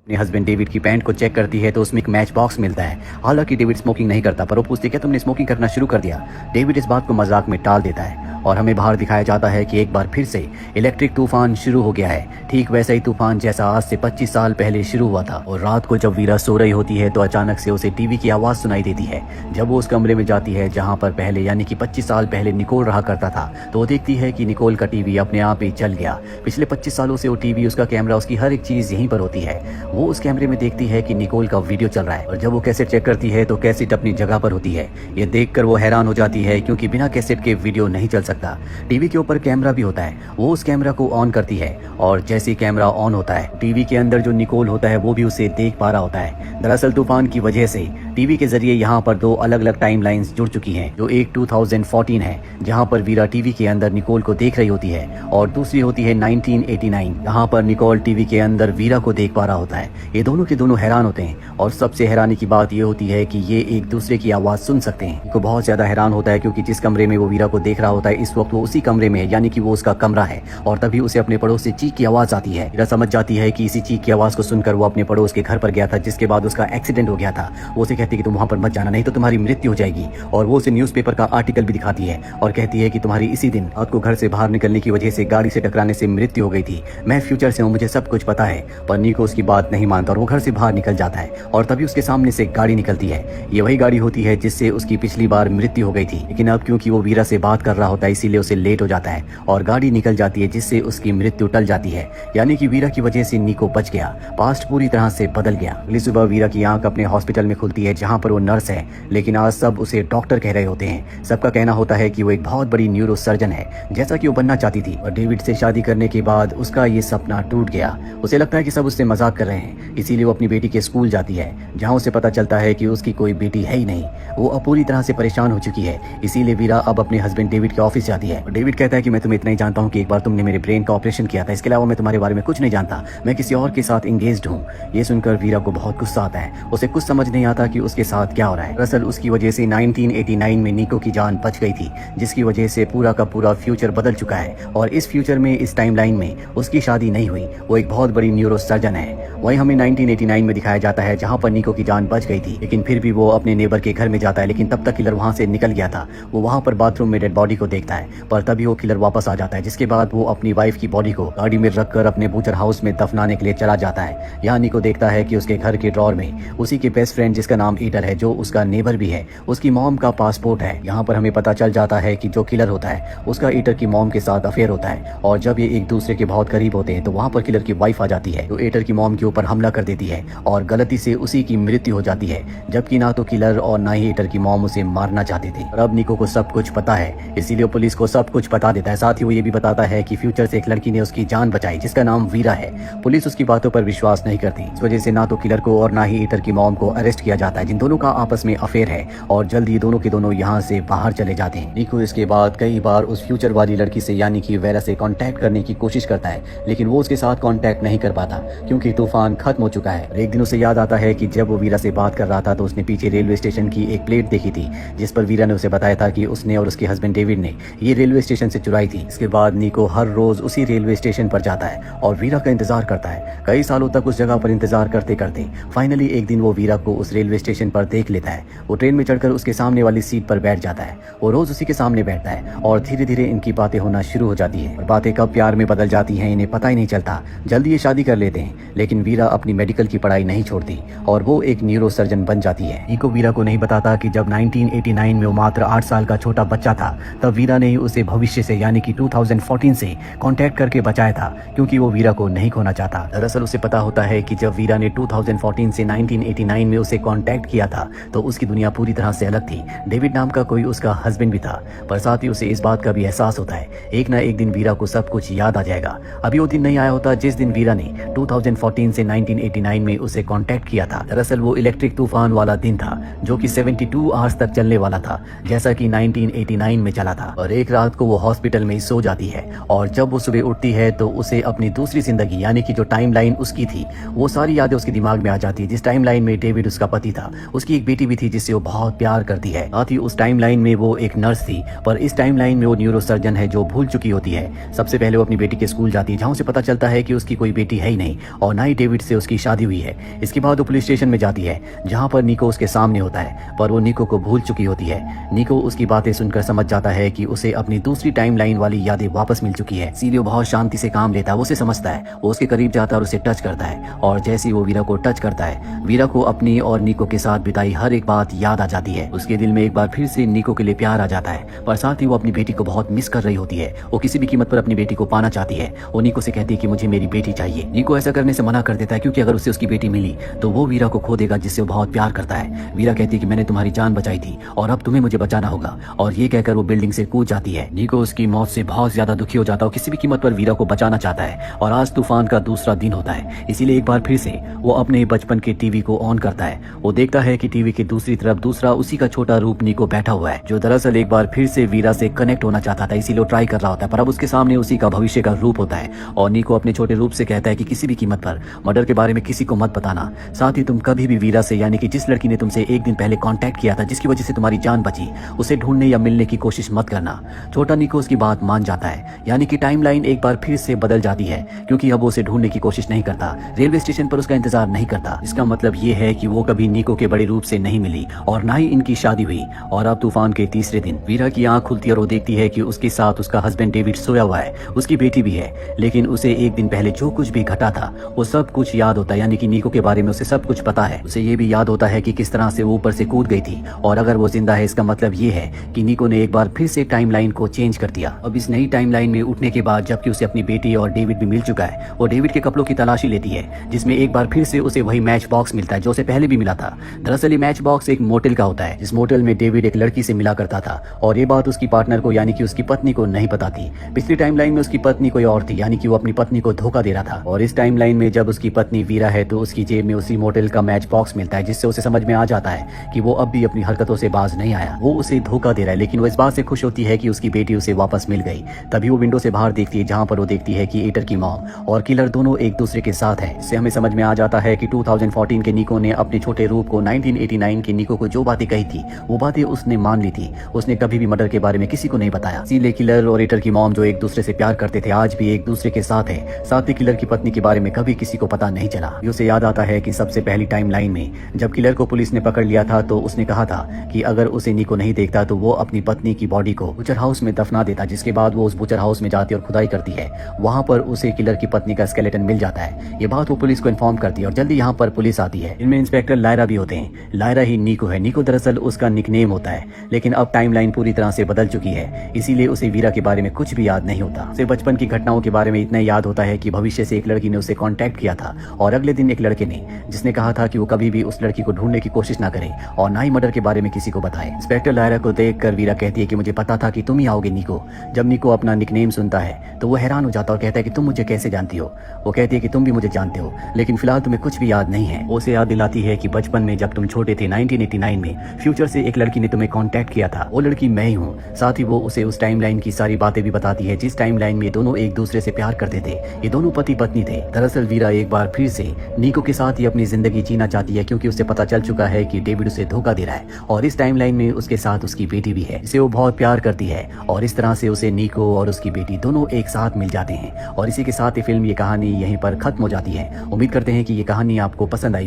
अपने husband David की pant को चेक करती है तो उसमें एक मैच बॉक्स मिलता है। हालांकि डेविड स्मोकिंग नहीं करता, पर वो पूछती है क्या तुमने स्मोकिंग करना शुरू कर दिया। डेविड इस बात को मजाक में टाल देता है और हमें बाहर दिखाया जाता है कि एक बार फिर से इलेक्ट्रिक तूफान शुरू हो गया है। ठीक वैसा ही तूफान जैसा आज से 25 साल पहले शुरू हुआ था। और रात को जब वीरा सो रही होती है तो अचानक से उसे टीवी की आवाज सुनाई देती है। जब वो उस कमरे में जाती है जहाँ पर पहले यानी कि 25 साल पहले निकोल रहा करता था, तो वो देखती है कि निकोल का टीवी अपने आप ही चल गया। पिछले 25 सालों से वो टीवी, उसका कैमरा, उसकी हर एक चीज यहीं पर होती है। वो उस कैमरे में देखती है कि निकोल का वीडियो चल रहा है और जब वो कैसेट चेक करती है तो कैसेट अपनी जगह पर होती है। ये देखकर वो हैरान हो जाती है क्योंकि बिना कैसेट के वीडियो नहीं चल सकता। टीवी के ऊपर कैमरा भी होता है। वो उस कैमरा को ऑन करती है और जैसे ही कैमरा ऑन होता है, टीवी के अंदर जो निकोल होता है वो भी उसे देख पा रहा होता है। दरअसल तूफान की वजह से टीवी के जरिए यहाँ पर दो अलग अलग टाइम लाइन्स जुड़ चुकी हैं। जो एक 2014 है जहाँ पर वीरा टीवी के अंदर निकोल को देख रही होती है और दूसरी होती है 1989 जहाँ पर निकोल टीवी के अंदर वीरा को देख पा रहा होता है। ये दोनों के दोनों हैरान होते हैं और सबसे हैरानी की बात ये होती है कि ये एक दूसरे की आवाज सुन सकते हैं। निको बहुत ज्यादा हैरान होता है क्योंकि जिस कमरे में वो वीरा को देख रहा होता है इस वक्त वो उसी कमरे में है, यानी कि वो उसका कमरा है। और तभी उसे अपने पड़ोस से चीख की आवाज आती है। वीरा समझ जाती है कि इसी चीख की आवाज को सुनकर वो अपने पड़ोस के घर पर गया था जिसके बाद उसका एक्सीडेंट हो गया था। वो उसे कहती है कि तुम वहां पर मत जाना, नहीं तो तुम्हारी मृत्यु हो जाएगी। और वो उसे न्यूज़पेपर का आर्टिकल भी दिखाती है और कहती है कि तुम्हारी इसी दिन रात को घर से बाहर निकलने की वजह से गाड़ी से टकराने से मृत्यु हो गई थी। मैं फ्यूचर से हूँ, मुझे सब कुछ पता है। पर निको उसकी बात नहीं मानता और वो घर से बाहर निकल जाता है और तभी उसके सामने से गाड़ी निकलती है। ये वही गाड़ी होती है जिससे उसकी पिछली बार मृत्यु हो गई थी, लेकिन अब क्योंकि वो वीरा से बात कर रहा होता है इसीलिए उसे लेट हो जाता है और गाड़ी निकल जाती है जिससे उसकी मृत्यु टल जाती है। यानी कि वीरा की वजह से निको बच गया। पास्ट पूरी तरह से बदल गया। अगली सुबह वीरा की आंख अपने हॉस्पिटल में खुलती है जहाँ पर वो नर्स है, लेकिन आज सब उसे डॉक्टर कह रहे होते हैं। सबका कहना होता है कि वो एक बहुत बड़ी न्यूरो सर्जन है जैसा कि वो बनना चाहती थी। और डेविड से शादी करने के बाद उसका ये सपना टूट गया। उसे लगता है कि सब उससे मजाक कर रहे हैं, इसीलिए वो अपनी बेटी के स्कूल जाती है जहाँ उसे पता चलता है कि उसकी कोई बेटी है ही नहीं। वो अब पूरी तरह से परेशान हो चुकी है। इसीलिए वीरा अब अपने हस्बैंड डेविड के ऑफिस जाती है। डेविड कहता है कि मैं तुम्हें इतना ही जानता हूँ कि एक बार तुमने मेरे ब्रेन का ऑपरेशन किया था, इसके अलावा मैं तुम्हारे बारे में कुछ नहीं जानता। मैं किसी और के साथ एंगेज्ड हूँ। ये सुनकर वीरा को बहुत गुस्सा आता है। उसे कुछ समझ नहीं आता कि उसके साथ क्या हो रहा है। दरअसल उसकी वजह से 1989 में निको की जान बच गई थी, जिसकी वजह से पूरा का पूरा फ्यूचर बदल चुका है। और इस फ्यूचर में, इस टाइमलाइन में उसकी शादी नहीं हुई। वो एक बहुत बड़ी न्यूरो सर्जन है। वही हमें 1989 में दिखाया जाता है जहाँ पर निको की जान बच गई थी, लेकिन फिर भी वो अपने नेबर के घर में जाता है। लेकिन तब तक किलर वहाँ से निकल गया था। वो वहाँ पर बाथरूम में डेड बॉडी को देखता है, पर तभी वो किलर वापस आ जाता है। जिसके बाद वो अपनी वाइफ की बॉडी को गाड़ी में रखकर अपने बूचर हाउस में दफनाने के लिए चला जाता है। यहाँ निको देखता है कि उसके घर के ड्रॉर में उसी के बेस्ट फ्रेंड जिसका नाम ईटर है, जो उसका नेबर भी है, उसकी मॉम का पासपोर्ट है। यहाँ पर हमें पता चल जाता है कि जो किलर होता है उसका ईटर की मॉम के साथ अफेयर होता है। और जब ये एक दूसरे के बहुत करीब होते हैं तो वहाँ पर किलर की वाइफ आ जाती है, जो ईटर की मॉम के ऊपर हमला कर देती है और गलती से उसी की मृत्यु हो जाती है। जबकि ना तो किलर और ना ही ईटर की मॉम उसे मारना चाहते थे। और अब निको को सब कुछ पता है, इसीलिए पुलिस को सब कुछ बता देता है। साथ ही वो ये भी बताता है कि फ्यूचर से एक लड़की ने उसकी जान बचाई जिसका नाम वीरा है। पुलिस उसकी बातों पर विश्वास नहीं करती। इस वजह से ना तो किलर को और ना ही ईटर की मॉम को अरेस्ट किया जाता है, जिन दोनों का आपस में अफेयर है। और जल्द ये दोनों के दोनों यहाँ से बाहर चले जाते हैं। निको इसके बाद कई बार उस फ्यूचर वाली लड़की से यानी कि वेरा से कांटेक्ट करने की कोशिश करता है, लेकिन वो उसके साथ कांटेक्ट नहीं कर पाता क्योंकि तूफान खत्म हो चुका है। एक दिन उसे याद आता है कि जब वो वीरा से बात कर रहा था तो उसने पीछे रेलवे स्टेशन की एक प्लेट देखी थी जिस पर वीरा ने उसे बताया था कि उसने और उसके हस्बैंड डेविड ने ये रेलवे स्टेशन से चुराई थी। इसके बाद निको हर रोज उसी रेलवे स्टेशन पर जाता है और वीरा का इंतजार करता है। कई सालों तक उस जगह पर इंतजार करते करते फाइनली एक दिन वो वीरा को उस रेलवे स्टेशन पर देख लेता है। वो ट्रेन में चढ़कर उसके सामने वाली सीट पर बैठ जाता है। वो रोज उसी के सामने बैठता है और धीरे धीरे इनकी बातें होना शुरू हो जाती है। और बातें कब प्यार में बदल जाती हैं इन्हें पता ही नहीं चलता। जल्दी ये शादी कर लेते हैं, लेकिन वीरा अपनी मेडिकल की पढ़ाई नहीं छोड़ती और वो एक न्यूरो सर्जन बन जाती है। निको वीरा को नहीं बताता कि जब 1989 में वो मात्र 8 साल का छोटा बच्चा था तब वीरा ने ही उसे भविष्य से यानी कि 2014 से कांटेक्ट करके बचाया था, क्योंकि वो वीरा को नहीं खोना चाहता। दरअसल उसे पता होता है कि जब वीरा ने 2014 से 1989 में उसे कांटेक्ट किया था तो उसकी दुनिया पूरी तरह से अलग थी। डेविड नाम का कोई उसका हस्बैंड भी था, पर साथ ही उसे इस बात का भी एहसास होता है एक ना एक दिन वीरा को सब कुछ याद आ जाएगा। अभी वो दिन नहीं आया होता जिस दिन वीरा ने 2014 से 1989 में उसे कांटेक्ट किया था। दरअसल वो इलेक्ट्रिक तूफान वाला दिन था जो कि 72 आवर्स तक चलने वाला था, जैसा कि 1989 में चला था। और एक रात को वो हॉस्पिटल में सो जाती है और जब वो सुबह उठती है तो उसे अपनी दूसरी जिंदगी यानी कि जो टाइम लाइन उसकी थी वो सारी यादें उसके दिमाग में आ जाती है। जिस टाइम लाइन में डेविड उसका पति था, उसकी एक बेटी भी थी जिससे वो बहुत प्यार करती है। साथ ही उस टाइम लाइन में वो एक नर्स थी, पर इस टाइम लाइन में वो न्यूरो सर्जन है जो भूल चुकी होती है। सबसे पहले वो अपनी बेटी के स्कूल जाती है जहाँ उसे पता चलता है कि उसकी कोई बेटी है ही नहीं और ना ही डेविड डेविड से उसकी शादी हुई है। इसके बाद वो पुलिस स्टेशन में जाती है जहाँ पर निको उसके सामने होता है, पर वो निको को भूल चुकी होती है। निको उसकी बातें सुनकर समझ जाता है कि उसे अपनी दूसरी टाइमलाइन वाली यादें वापस मिल चुकी है। इसीलिए वो बहुत शांति से काम लेता है। वो उसे समझता है, वो उसके करीब जाता है और उसे टच करता है, और जैसे ही वो वीरा को टच करता है, वीरा को अपनी और निको के साथ बिताई हर एक बात याद आ जाती है। उसके दिल में एक बार फिर से निको के लिए प्यार आ जाता है, पर साथ ही वो अपनी बेटी को बहुत मिस कर रही होती है। वो किसी भी कीमत पर अपनी बेटी को पाना चाहती है। वो निको से कहती है कि मुझे मेरी बेटी चाहिए। निको ऐसा करने से मना कर देता है, क्योंकि अगर उसे उसकी बेटी मिली तो वो वीरा को खो देगा, जिससे वो बहुत प्यार करता है। वीरा कहती है कि मैंने तुम्हारी जान बचाई थी और अब तुम्हें मुझे बचाना होगा, और ये कहकर वो बिल्डिंग से कूद जाती है। निको उसकी मौत से बहुत ज्यादा दुखी हो जाता है, किसी भी कीमत पर वीरा को बचाना चाहता है। और आज तूफान का दूसरा दिन होता है, इसीलिए एक बार फिर से वो अपने बचपन के टीवी को ऑन करता है। वो देखता है कि टीवी की दूसरी तरफ दूसरा उसी का छोटा रूप निको बैठा हुआ है, जो दरअसल एक बार फिर से वीरा से कनेक्ट होना चाहता था, इसीलिए वो ट्राई कर रहा होता है। पर अब उसके सामने उसी का भविष्य का रूप होता है, और निको अपने छोटे रूप से कहता है कि किसी भी कीमत पर मर्डर के बारे में किसी को मत बताना। साथ ही तुम कभी भी वीरा से, यानी कि जिस लड़की ने तुमसे एक दिन पहले कांटेक्ट किया था, जिसकी वजह से तुम्हारी जान बची, उसे ढूंढने या मिलने की कोशिश मत करना। छोटा निको उसकी बात मान जाता है, यानी कि टाइमलाइन एक बार फिर से बदल जाती है, क्योंकि अब वो उसे ढूंढने की कोशिश नहीं करता, रेलवे स्टेशन पर उसका इंतजार नहीं करता। इसका मतलब ये है कि वो कभी निको के बड़े रूप से नहीं मिली और ना ही इनकी शादी हुई। और अब तूफान के तीसरे दिन वीरा की आंख खुलती है और वो देखती है कि उसके साथ उसका हस्बैंड डेविड सोया हुआ है, उसकी बेटी भी है, लेकिन उसे एक दिन पहले जो कुछ भी घटा था वो सब कुछ याद होता है, यानी कि निको के बारे में उसे सब कुछ पता है। उसे ये भी याद होता है कि किस तरह से वो ऊपर से कूद गई थी, और अगर वो जिंदा है इसका मतलब ये है कि निको ने एक बार फिर से टाइमलाइन को चेंज कर दिया। अब इस नई टाइमलाइन में उठने के बाद, जबकि उसे अपनी बेटी और डेविड भी मिल चुका है, वो डेविड के कपड़ों की तलाशी लेती है, जिसमें एक बार फिर से उसे वही मैच बॉक्स मिलता है जो उसे पहले भी मिला था। दरअसल ये मैच बॉक्स एक मोटेल का होता है, जिस मोटेल में डेविड एक लड़की से मिला करता था, और ये बात उसकी पार्टनर को, यानी कि उसकी पत्नी को नहीं पता थी। पिछली टाइमलाइन में उसकी पत्नी कोई और थी, यानी कि वो अपनी पत्नी को धोखा दे रहा था, और इस टाइमलाइन में जब उसकी पत्नी वीरा है तो उसकी जेब में उसी मोटेल का मैच बॉक्स मिलता है, जिससे उसे समझ में आ जाता है कि वो अब भी अपनी हरकतों से बाज नहीं आया, वो उसे धोखा दे रहा है। लेकिन वो इस बात से खुश होती है कि उसकी बेटी उसे वापस मिल गई। तभी वो विंडो से बाहर देखती है, जहाँ पर वो देखती है कि एटर की मॉम और किलर दोनों एक दूसरे के साथ है। इससे हमें समझ में आ जाता है कि 2014 के निको ने अपने छोटे रूप को 1989 के निको को जो बातें कही थी वो बातें उसने मान ली थी। उसने कभी भी मर्डर के बारे में किसी को नहीं बताया। इसीलिए किलर और एटर की मॉम, जो एक दूसरे से प्यार करते थे, आज भी एक दूसरे के साथ है। साथ ही किलर की पत्नी के बारे में कभी किसी को पता नहीं चला। उसे याद आता है कि सबसे पहली टाइमलाइन में जब किलर को पुलिस ने पकड़ लिया था तो उसने कहा था कि अगर उसे निको नहीं देखता तो वो अपनी पत्नी की बॉडी को बुचर हाउस में दफना देता, जिसके बाद वो उस बुचर हाउस में जाती और खुदाई करती है। वहाँ पर उसे किलर की पत्नी का स्केलेटन मिल जाता है। ये बात वो पुलिस को इन्फॉर्म करती है, और जल्दी यहाँ पर पुलिस आती है। इनमें इंस्पेक्टर लायरा भी होते हैं। लायरा ही निको है। निको दरअसल उसका निकनेम होता है, लेकिन अब टाइमलाइन पूरी तरह से बदल चुकी है, इसीलिए उसे वीरा के बारे में कुछ भी याद नहीं होता। उसे बचपन की घटनाओं के बारे में इतना याद होता है कि भविष्य से एक लड़की ने उसे कांटेक्ट किया था, और अगले दिन एक लड़के ने, जिसने कहा था कि वो कभी भी उस लड़की को ढूंढने की कोशिश ना करे और ना ही मर्डर के बारे में किसी को बताए। इंस्पेक्टर लायरा को देखकर वीरा कहती है कि मुझे पता था कि तुम ही आओगे निको। जब निको अपना निकनेम सुनता है तो वो हैरान हो जाता और कहता है कि तुम मुझे कैसे जानती हो। वो कहती है कि तुम भी मुझे जानते हो, लेकिन फिलहाल तुम्हें कुछ भी याद नहीं है। वो उसे याद दिलाती है कि बचपन में जब तुम छोटे थे 1989 में फ्यूचर से एक लड़की ने तुम्हें कांटेक्ट किया था, वो लड़की मैं ही हूँ। साथ ही वो उसे उस टाइमलाइन की सारी बातें भी बताती है जिस टाइमलाइन में दोनों एक दूसरे से प्यार करते थे। ये दोनों पति पत्नी थे। दरअसल वीरा एक बार फिर से निको के साथ ही अपनी जिंदगी जीना चाहती है, क्योंकि उसे पता चल चुका है कि डेविड उसे धोखा दे रहा है, और इस टाइमलाइन में उसके साथ उसकी बेटी भी है, जिसे वो बहुत प्यार करती है। और इस तरह से उसे निको और उसकी बेटी दोनों एक साथ मिल जाते हैं। और इसी के साथ ये फिल्म, ये कहानी यहीं पर खत्म हो जाती है। उम्मीद करते हैं कि ये कहानी आपको पसंद आई होगी।